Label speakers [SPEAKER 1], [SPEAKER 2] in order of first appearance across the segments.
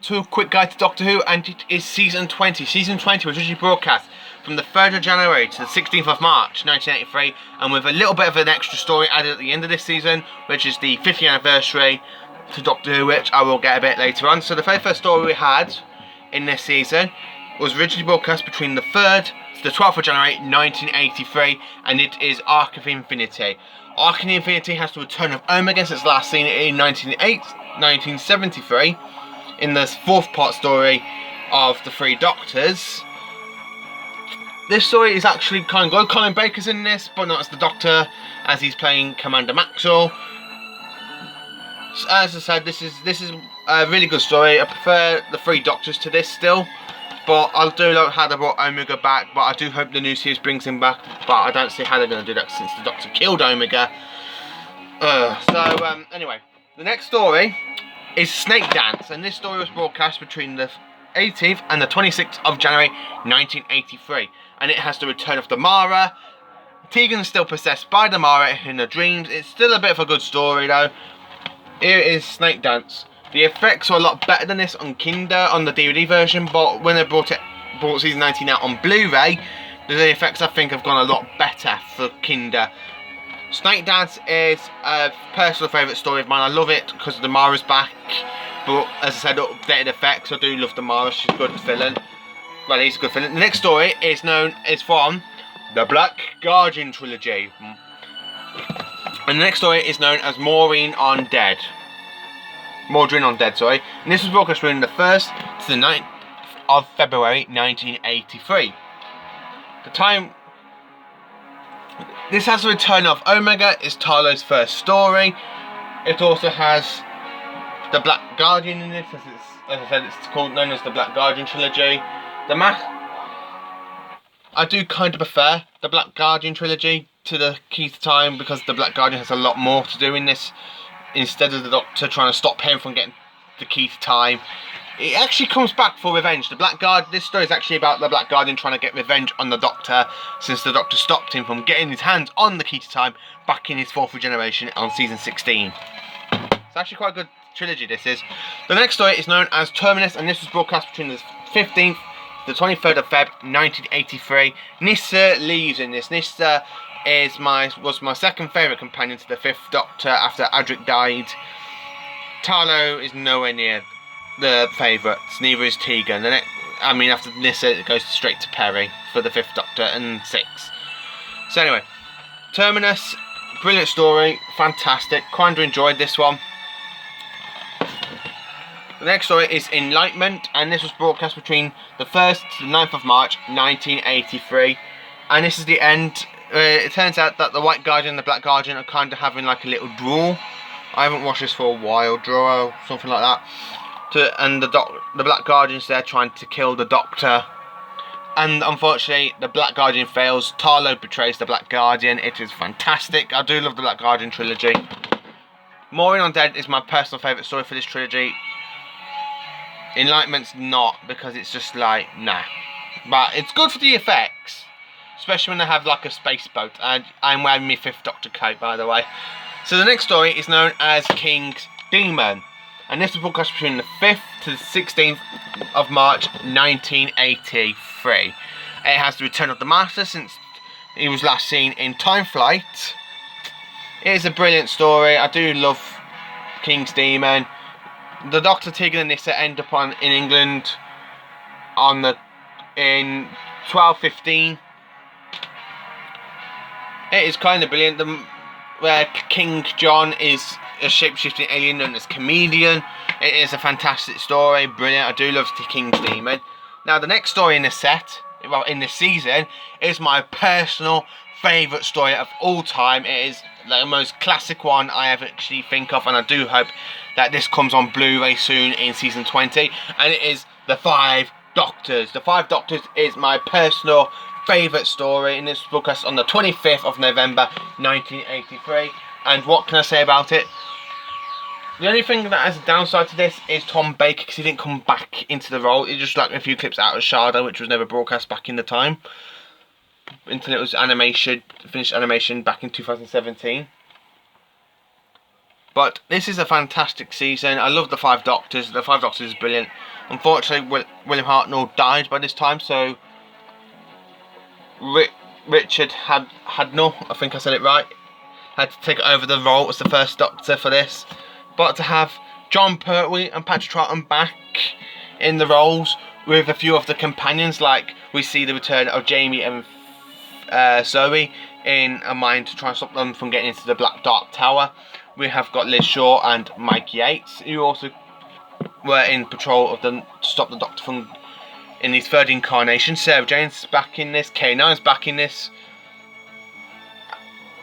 [SPEAKER 1] To a quick guide to Doctor Who, and it is season 20. Season 20 was originally broadcast from the 3rd of January to the 16th of March 1983, and with a little bit of an extra story added at the end of this season, which is the 50th anniversary to Doctor Who, which I will get a bit later on. So the very first story we had in this season was originally broadcast between the 3rd to the 12th of January 1983, and it is Arc of Infinity. Arc of Infinity has the return of Omega since last seen in 1973. In the 4th part story of the Three Doctors. This story is actually kind of good. Colin Baker's in this, but not as the Doctor, as he's playing Commander Maxwell. So, as I said, this is a really good story. I prefer the Three Doctors to this still, but I do like how they brought Omega back. But I do hope the new series brings him back. But I don't see how they're going to do that since the Doctor killed Omega. Anyway, the next story is Snake Dance, and this story was broadcast between the 18th and the 26th of January 1983, and it has the return of the Mara. Tegan's still possessed by the Mara in her dreams. It's still a bit of a good story though. Here is Snake Dance. The effects are a lot better than this on Kinder on the DVD version, but when they brought season 19 out on Blu-ray, the effects I think have gone a lot better for Kinder. Snake Dance is a personal favourite story of mine. I love it because the Mara's back, but as I said, updated effects. I do love the Mara. She's a good villain. Well, he's a good villain. The next story is from the Black Guardian trilogy, and the next story is known as Mordrin Undead. Sorry. And this was broadcast between the 1st to the 9th of February 1983. The time. This has the return of Omega, is Tarlo's first story. It also has the Black Guardian in it, as I said, it's known as the Black Guardian trilogy. I do kind of prefer the Black Guardian trilogy to the Key to Time, because the Black Guardian has a lot more to do in this, instead of the Doctor trying to stop him from getting the Key to Time. It actually comes back for revenge. This story is actually about the Black Guardian trying to get revenge on the Doctor, since the Doctor stopped him from getting his hands on the Key to Time back in his 4th generation on season 16. It's actually quite a good trilogy, this is. The next story is known as Terminus, and this was broadcast between the 15th to the 23rd of Feb 1983. Nyssa leaves in this. Nyssa was my second favourite companion to the 5th Doctor after Adric died. Tarlo is nowhere near the favourites, neither is Tegan. After Nyssa, it goes straight to Perry for the 5th Doctor and 6. So anyway, Terminus, brilliant story, fantastic. Kind of enjoyed this one. The next story is Enlightenment, and this was broadcast between the 1st to the 9th of March 1983. And this is the end. It turns out that the White Guardian and the Black Guardian are kind of having like a little draw. I haven't watched this for a while, draw or something like that. And the Black Guardian's there trying to kill the Doctor, and unfortunately the Black Guardian fails. Tarlo betrays the Black Guardian. It is fantastic. I do love the Black Guardian trilogy. Mordrin Undead is my personal favourite story for this trilogy. Enlightenment's not, because it's just like, nah. But it's good for the effects, especially when they have like a space boat. And I'm wearing my 5th Doctor coat, by the way. So the next story is known as King's Demon, and this was broadcast between the 5th to the 16th of March 1983. It has the return of the Master since he was last seen in Time Flight. It is a brilliant story. I do love King's Demon. The Doctor, Tegan and Nyssa end up in England in 1215. It is kind of brilliant. Where King John is a shape-shifting alien known as Comedian. It is a fantastic story, brilliant. I do love the King's Demon. Now the next story in this in this season, is my personal favourite story of all time. It is the most classic one I ever actually think of, and I do hope that this comes on Blu-ray soon in season 20, and it is The 5 Doctors. The 5 Doctors is my personal favourite story, and it's broadcast on the 25th of November 1983. And what can I say about it? The only thing that has a downside to this is Tom Baker, because he didn't come back into the role. He just like a few clips out of Shadow, which was never broadcast back in the time, until it was finished animation back in 2017. But this is a fantastic season. I love the Five Doctors. The Five Doctors is brilliant. Unfortunately, William Hartnell died by this time, so Richard Hadnell, I think I said it right, had to take over the role as the first Doctor for this. But to have John Pertwee and Patrick Troughton back in the roles with a few of the companions, like we see the return of Jamie and Zoe in a mind to try and stop them from getting into the Black Dark Tower. We have got Liz Shaw and Mike Yates, who also were in patrol of them to stop the Doctor from in his third incarnation. Sarah Jane's back in this. K9's back in this.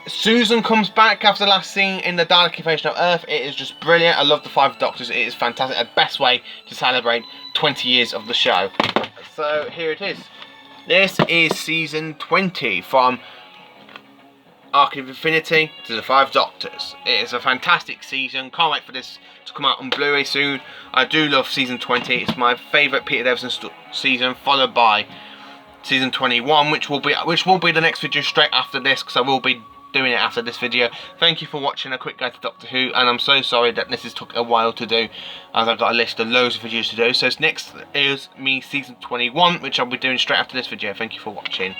[SPEAKER 1] Susan comes back after the last scene in the Dalek Invasion of Earth. It is just brilliant. I love the Five Doctors. It is fantastic. The best way to celebrate 20 years of the show. So here it is. This is season 20 from Arc of Infinity to the Five Doctors. It is a fantastic season. Can't wait for this to come out on Blu-ray soon. I do love season 20. It's my favourite Peter Davison season, followed by season 21, which will be the next video straight after this, because I will be doing it after this video. Thank you for watching a quick guide to Doctor Who, and I'm so sorry that this has took a while to do, as I've got a list of loads of videos to do. So next is me season 21, which I'll be doing straight after this video. Thank you for watching.